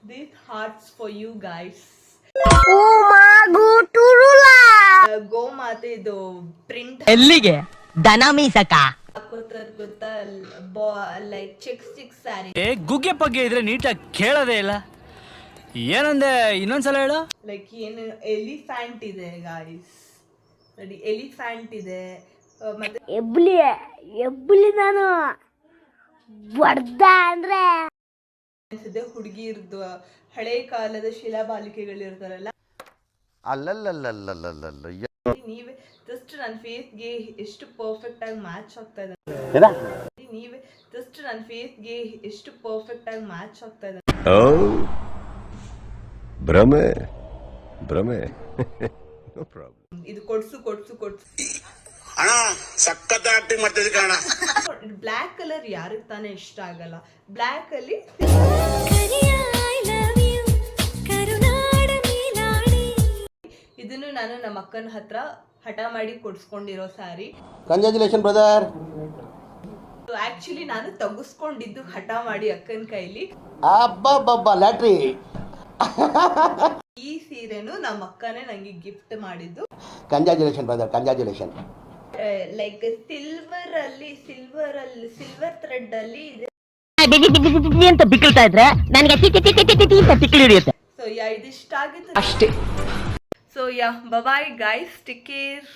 these hearts for you guys. ಗೋಮಾತೆ ಇದು print ಎಲ್ಲಿಗೆ ದನ ಮೀಸಕ ಹಾಕೋತಾರ ಗೊತ್ತಾ, ಲೈಕ್ ಚಿಕ್ಸ್ ಸ್ಯಾರಿ. ಗುಗ್ಗೆ ಪಗ್ಗೆ ಇದ್ರೆ ನೀಟಾಗಿ ಕೇಳೋದೇ ಇಲ್ಲ. ಏನಂದೆ ಇನ್ನೊಂದ್ಸಲ ಹೇಳು. ಲೈಕ್ ಏನು ಎಲಿಫ್ಯಾಂಟ್ ಇದೆ ಗಾಯ್ಸ್, ನೋಡಿ ಎಲಿಫ್ಯಾಂಟ್ ಇದೆ. ಮತ್ತೆ ಎಬ್ಬಲಿ ನಾನು ಬಡ್ದ ಅಂದ್ರೆ ಹುಡುಗಿರ್ದು ಹಳೆ ಕಾಲದ ಶಿಲಾಬಾಲಿಕೆಗಳು ಇರ್ತಾರಲ್ಲ, ಅಲ್ಲಲ್ಲಲ್ಲಲ್ಲಲ್ಲಲ್ಲ ನೀವೇ ಜಸ್ಟ್ ನನ್ನ ಫೇಸ್ಗೆ ಎಷ್ಟು ಪರ್ಫೆಕ್ಟ್ ಆಗಿ ಮ್ಯಾಚ್ ಆಗ್ತಾ ಇದೆ. ನೀವೇ ಜಸ್ಟ್ ನನ್ನ ಫೇಸ್ಗೆ ಎಷ್ಟು ಪರ್ಫೆಕ್ಟ್ ಆಗಿ ಮ್ಯಾಚ್ ಆಗ್ತಾ ಇದೆ. ಭ್ರಮೆ ಭ್ರಮೆ ಇದು ಕೊಡ್ಸು ಅಣ್ಣ ಸಖತ್ ಆಕ್ಟಿಂಗ್ ಮಾಡ್ತಿದ್ದೆ ಕಣ. ಬ್ಲ್ಯಾಕ್ ಕಲರ್ ಯಾರಿಗೆ ತಾನೇ ಇಷ್ಟ ಆಗಲ್ಲ. ಬ್ಲ್ಯಾಕ್ ಅಲ್ಲಿ ಇದನ್ನು ನಾನು ನಮ್ಮ ಅಕ್ಕನ ಹತ್ರ ಹಠ ಮಾಡಿ ಕೊಡ್ಸ್ಕೊಂಡಿರೋ ಸ್ಯಾರಿ. Congratulation brother. ಆಕ್ಚುಲಿ ನಾನು ತೆಗಿಸ್ಕೊಂಡಿದ್ದು ಹಠ ಮಾಡಿ ಅಕ್ಕನ ಕೈಲಿ. ಅಬ್ಬಬ್ಬಬ್ಬ ಲ್ಯಾಟ್ರಿ. ಈ ಸೀರೆನು ನಮ್ಮ ಅಕ್ಕನೇ ನಂಗೆ ಗಿಫ್ಟ್ ಮಾಡಿದ್ದು. Congratulation brother, congratulation. Like silver thread ಅಲ್ಲಿ ಇದೆ. ಅಂತ ಬಿಕ್ಕಳ್ತಾ ಇದ್ರೆ ನನಗೆ ಬಿಕ್ಕಳು ಹಿಡಿಯುತ್ತೆ. ಸೊ ಯಾ, ಇದಿಷ್ಟ ಆಗಿತ್ತು ಅಷ್ಟೇ. So yeah, bye guys, take care.